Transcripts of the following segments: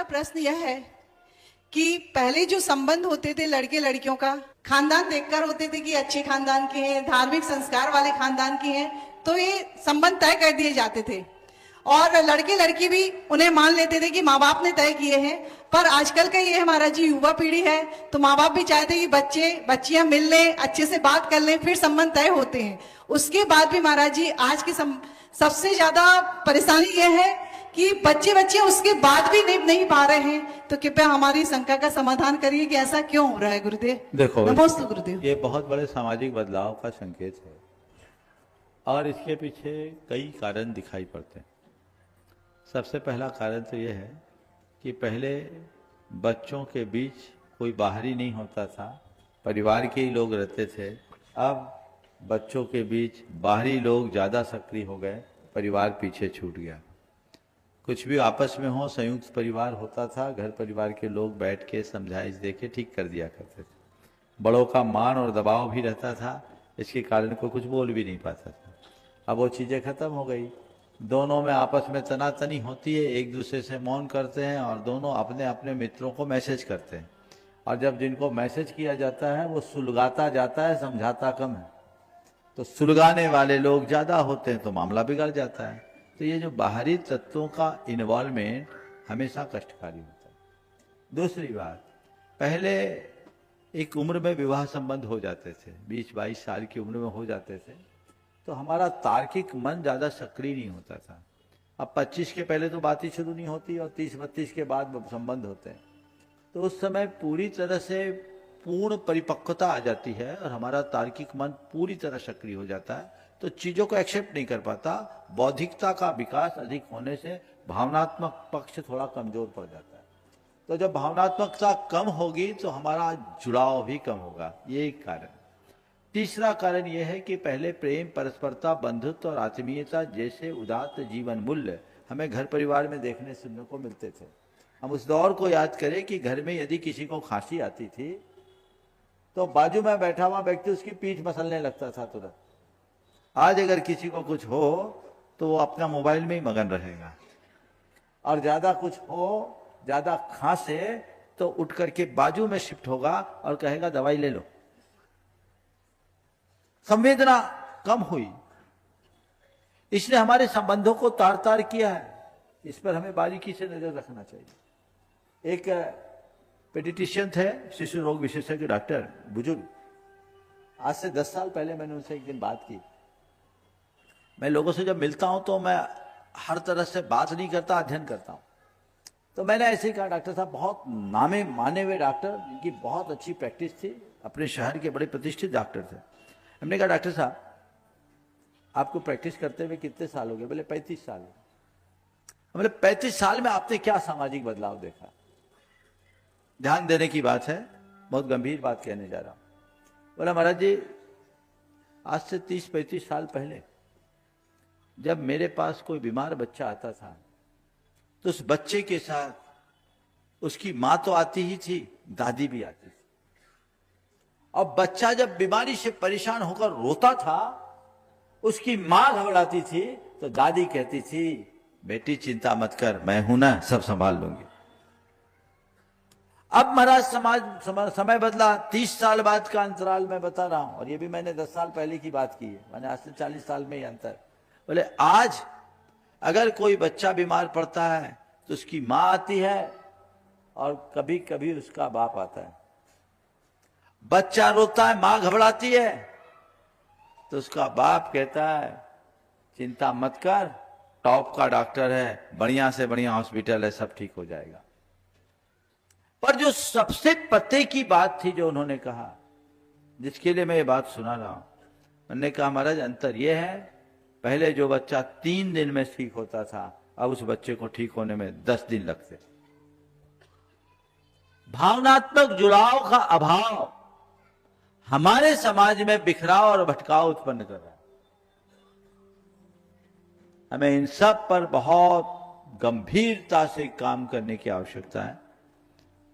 हमारा प्रश्न यह है कि पहले जो संबंध होते थे लड़के लड़कियों का, खानदान देखकर होते थे कि अच्छे खानदान के हैं, धार्मिक संस्कार वाले खानदान के हैं, तो ये संबंध तय कर दिए जाते थे और लड़के लड़की भी उन्हें मान लेते थे कि माँ बाप ने तय किए हैं। पर आजकल का ये हमारा जो युवा पीढ़ी है, तो माँ बाप भी चाहते हैं कि बच्चे बच्चियां मिल लें, अच्छे से बात कर लें, फिर संबंध तय होते हैं। उसके बाद भी महाराज जी आज की सबसे ज्यादा परेशानी ये है कि बच्चे उसके बाद भी नहीं पा रहे हैं। तो कृपया हमारी शंका का समाधान करिए कि ऐसा क्यों हो रहा है गुरुदेव। देखो, नमस्ते गुरुदेव। ये बहुत बड़े सामाजिक बदलाव का संकेत है और इसके पीछे कई कारण दिखाई पड़ते हैं। सबसे पहला कारण तो यह है कि पहले बच्चों के बीच कोई बाहरी नहीं होता था, परिवार के ही लोग रहते थे। अब बच्चों के बीच बाहरी लोग ज़्यादा सक्रिय हो गए, परिवार पीछे छूट गया। कुछ भी आपस में हो, संयुक्त परिवार होता था, घर परिवार के लोग बैठ के समझाइश दे के ठीक कर दिया करते थे। बड़ों का मान और दबाव भी रहता था, इसके कारण कोई कुछ बोल भी नहीं पाता था। अब वो चीज़ें खत्म हो गई, दोनों में आपस में तनातनी होती है, एक दूसरे से मौन करते हैं और दोनों अपने अपने मित्रों को मैसेज करते हैं। और जब जिनको मैसेज किया जाता है वो सुलगाता जाता है, समझाता कम है। तो सुलगाने वाले लोग ज़्यादा होते हैं तो मामला बिगड़ जाता है। तो ये जो बाहरी तत्वों का इन्वॉल्वमेंट हमेशा कष्टकारी होता है। दूसरी बात, पहले एक उम्र में विवाह संबंध हो जाते थे, 20-22 साल की उम्र में हो जाते थे, तो हमारा तार्किक मन ज़्यादा सक्रिय नहीं होता था। अब 25 के पहले तो बात ही शुरू नहीं होती और 30-32 के बाद संबंध होते हैं। तो उस समय पूरी तरह से पूर्ण परिपक्वता आ जाती है और हमारा तार्किक मन पूरी तरह सक्रिय हो जाता है, तो चीज़ों को एक्सेप्ट नहीं कर पाता। बौद्धिकता का विकास अधिक होने से भावनात्मक पक्ष थोड़ा कमजोर पड़ जाता है। तो जब भावनात्मकता कम होगी तो हमारा जुड़ाव भी कम होगा, ये एक कारण। तीसरा कारण यह है कि पहले प्रेम, परस्परता, बंधुत्व और आत्मीयता जैसे उदात्त जीवन मूल्य हमें घर परिवार में देखने सुनने को मिलते थे। हम उस दौर को याद करें कि घर में यदि किसी को खांसी आती थी तो बाजू में बैठा हुआ व्यक्ति उसकी पीठ मसलने लगता था तुरंत। आज अगर किसी को कुछ हो तो वो अपना मोबाइल में ही मगन रहेगा, और ज्यादा कुछ हो, ज्यादा खांसे तो उठ करके बाजू में शिफ्ट होगा और कहेगा दवाई ले लो। संवेदना कम हुई, इसने हमारे संबंधों को तार तार किया है। इस पर हमें बारीकी से नजर रखना चाहिए। एक पेडिट्रिशियन थे, शिशु रोग विशेषज्ञ डॉक्टर, बुजुर्ग, आज से 10 साल पहले मैंने उनसे एक दिन बात की। मैं लोगों से जब मिलता हूं तो मैं हर तरह से बात नहीं करता, अध्ययन करता हूं। तो मैंने ऐसे ही कहा, डॉक्टर साहब, बहुत नामे माने हुए डॉक्टर, जिनकी बहुत अच्छी प्रैक्टिस थी, अपने शहर के बड़े प्रतिष्ठित डॉक्टर थे। हमने कहा, डॉक्टर साहब आपको प्रैक्टिस करते हुए कितने साल हो गए? बोले 35 साल। बोले 35 साल में आपने क्या सामाजिक बदलाव देखा? ध्यान देने की बात है, बहुत गंभीर बात कहने जा रहा हूं। बोला, महाराज जी, आज से 30-35 साल पहले जब मेरे पास कोई बीमार बच्चा आता था तो उस बच्चे के साथ उसकी मां तो आती ही थी, दादी भी आती थी। और बच्चा जब बीमारी से परेशान होकर रोता था, उसकी मां घबराती थी तो दादी कहती थी, बेटी चिंता मत कर, मैं हूं ना, सब संभाल लूंगी। अब महाराज समय बदला, 30 साल बाद का अंतराल मैं बता रहा हूं, और ये भी मैंने 10 साल पहले की बात की है, मैंने आज से 40 साल में ही अंतर। बोले, आज अगर कोई बच्चा बीमार पड़ता है तो उसकी मां आती है और कभी कभी उसका बाप आता है। बच्चा रोता है, मां घबराती है तो उसका बाप कहता है, चिंता मत कर, टॉप का डॉक्टर है, बढ़िया से बढ़िया हॉस्पिटल है, सब ठीक हो जाएगा। पर जो सबसे पते की बात थी जो उन्होंने कहा, जिसके लिए मैं ये बात सुना रहा हूं, उन्होंने कहा, महाराज अंतर यह है, पहले जो बच्चा 3 दिन में ठीक होता था, अब उस बच्चे को ठीक होने में 10 दिन लगते। भावनात्मक जुड़ाव का अभाव हमारे समाज में बिखराव और भटकाव उत्पन्न कर रहा है। हमें इन सब पर बहुत गंभीरता से काम करने की आवश्यकता है।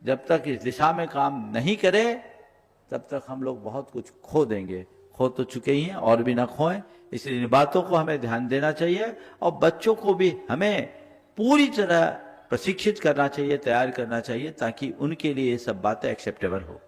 जब तक इस दिशा में काम नहीं करें तब तक हम लोग बहुत कुछ खो देंगे, खो तो चुके ही हैं और भी ना खोएं। इसलिए इन बातों को हमें ध्यान देना चाहिए और बच्चों को भी हमें पूरी तरह प्रशिक्षित करना चाहिए, तैयार करना चाहिए, ताकि उनके लिए ये सब बातें एक्सेप्टेबल हो।